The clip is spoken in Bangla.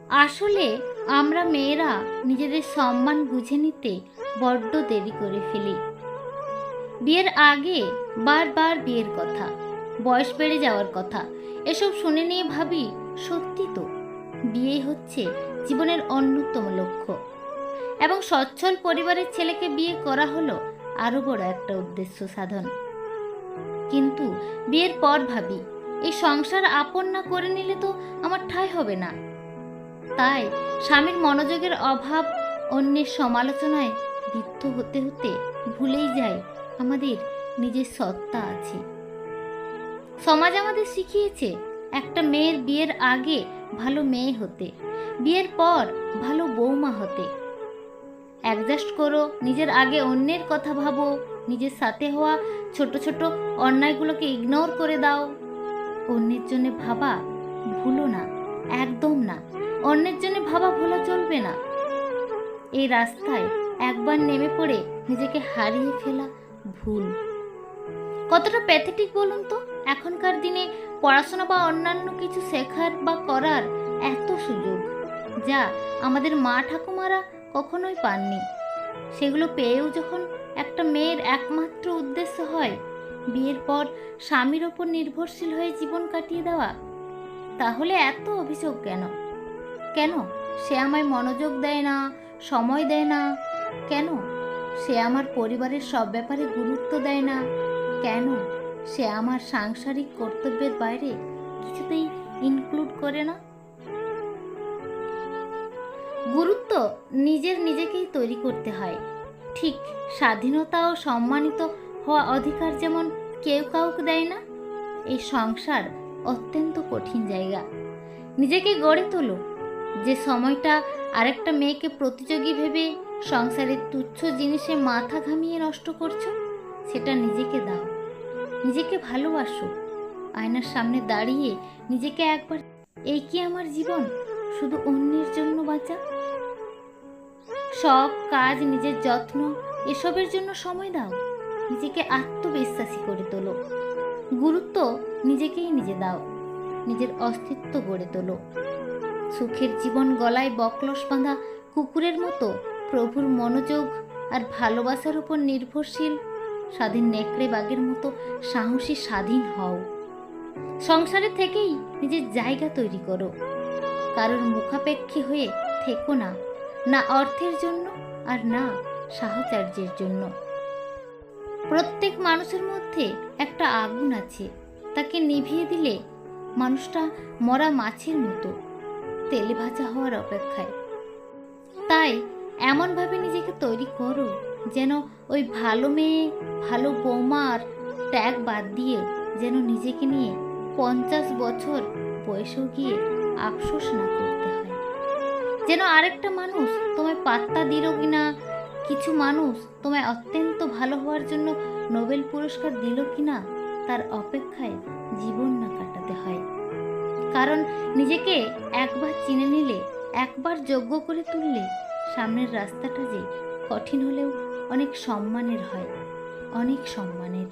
আসলে আমরা মেয়েরা নিজেদের সম্মান বুঝে নিতে বড্ড দেরি করে ফেলি। বিয়ের আগে বারবার বিয়ের কথা, বয়স বেড়ে যাওয়ার কথা এসব শুনে নিয়ে ভাবি, সত্যি তো বিয়ে হচ্ছে জীবনের অন্যতম লক্ষ্য, এবং সচ্ছল পরিবারের ছেলেকে বিয়ে করা হলো আরো বড় একটা উদ্দেশ্য সাধন। কিন্তু বিয়ের পর ভাবি, এই সংসার আপন না করে নিলে তো আমার ঠাঁই হবে না। তাই স্বামীর মনোযোগের অভাব, অন্যের সমালোচনায় বিদ্ধ হতে হতে ভুলেই যায় আমাদের নিজের সত্তা আছে। সমাজ আমাদের শিখিয়েছে একটা মেয়ের বিয়ের আগে ভালো মেয়ে হতে, বিয়ের পর ভালো বৌমা হতে। অ্যাডজাস্ট করো, নিজের আগে অন্যের কথা ভাবো, নিজের সাথে হওয়া ছোট ছোট অন্যায়গুলোকে ইগনোর করে দাও। অন্যের জন্য ভাবা ভুলো না, একদম না। অন্যের জন্য ভাবা ভোলা চলবে না। এই রাস্তায় একবার নেমে পড়ে নিজেকে হারিয়ে ফেলা ভুল। কতটা প্যাথেটিক বলুন তো, এখনকার দিনে পড়াশোনা বা অন্যান্য কিছু শেখার বা করার এত সুযোগ, যা আমাদের মা ঠাকুমারা কখনোই পাননি। সেগুলো পেয়েও যখন একটা মেয়ের একমাত্র উদ্দেশ্য হয় বিয়ের পর স্বামীর ওপর নির্ভরশীল হয়ে জীবন কাটিয়ে দেওয়া, তাহলে এত অভিযোগ কেন? কেন সে আমায় মনোযোগ দেয় না, সময় দেয় না? কেন সে আমার পরিবারের সব ব্যাপারে গুরুত্ব দেয় না? কেন সে আমার সাংসারিক কর্তব্যের বাইরে কিছুতেই ইনক্লুড করে না? গুরুত্ব নিজেকেই তৈরি করতে হয়। ঠিক স্বাধীনতা ও সম্মানিত হওয়া অধিকার যেমন কেউ কাউকে দেয় না। এই সংসার অত্যন্ত কঠিন জায়গা। নিজেকে গড়ে তোলো। যে সময়টা আরেকটা মেয়েকে প্রতিযোগী ভেবে সংসারের তুচ্ছ জিনিসে মাথা ঘামিয়ে নষ্ট করছো, সেটা নিজেকে দাও। নিজেকে ভালোবাসো। আয়নার সামনে দাঁড়িয়ে নিজেকে একবার, এই কি আমার জীবন শুধু অন্যের জন্য বাঁচা? সব কাজ, নিজের যত্ন, এসবের জন্য সময় দাও। নিজেকে আত্মবিশ্বাসী করে তোলো। গুরুত্ব নিজেকেই নিজে দাও। নিজের অস্তিত্ব গড়ে তোলো। সুখের জীবন গলায় বকলস বাঁধা কুকুরের মতো প্রভুর মনোযোগ আর ভালোবাসার উপর নির্ভরশীল স্বাধীন নেকড়ে বাঘের মতো সাহসী স্বাধীন হও। সংসারে থেকেই নিজের জায়গা তৈরি করো। কারোর মুখাপেক্ষী হয়ে থেকো না, না অর্থের জন্য আর না সাহচর্যের জন্য। প্রত্যেক মানুষের মধ্যে একটা আগুন আছে, তাকে নিভিয়ে দিলে মানুষটা মরা মাছের মতো তেলে ভাজা হওয়ার অপেক্ষায়। তাই এমনভাবে নিজেকে তৈরি করো যেন ওই ভালো মেয়ে, ভালো বৌমার ট্যাগ বাদ দিয়ে যেন নিজেকে নিয়ে 50 বছর বয়সেও গিয়ে আফসোস না করতে হয়। যেন আরেকটা মানুষ তোমায় পাত্তা দিল কিনা, কিছু মানুষ তোমায় অত্যন্ত ভালো হওয়ার জন্য নোবেল পুরস্কার দিল কিনা তার অপেক্ষায় জীবন না কাটাতে হয়। কারণ নিজেকে একবার চিনে নিলে, একবার যোগ্য করে তুললে সামনের রাস্তাটা যে কঠিন হলেও অনেক সম্মানের হয়, অনেক সম্মানের।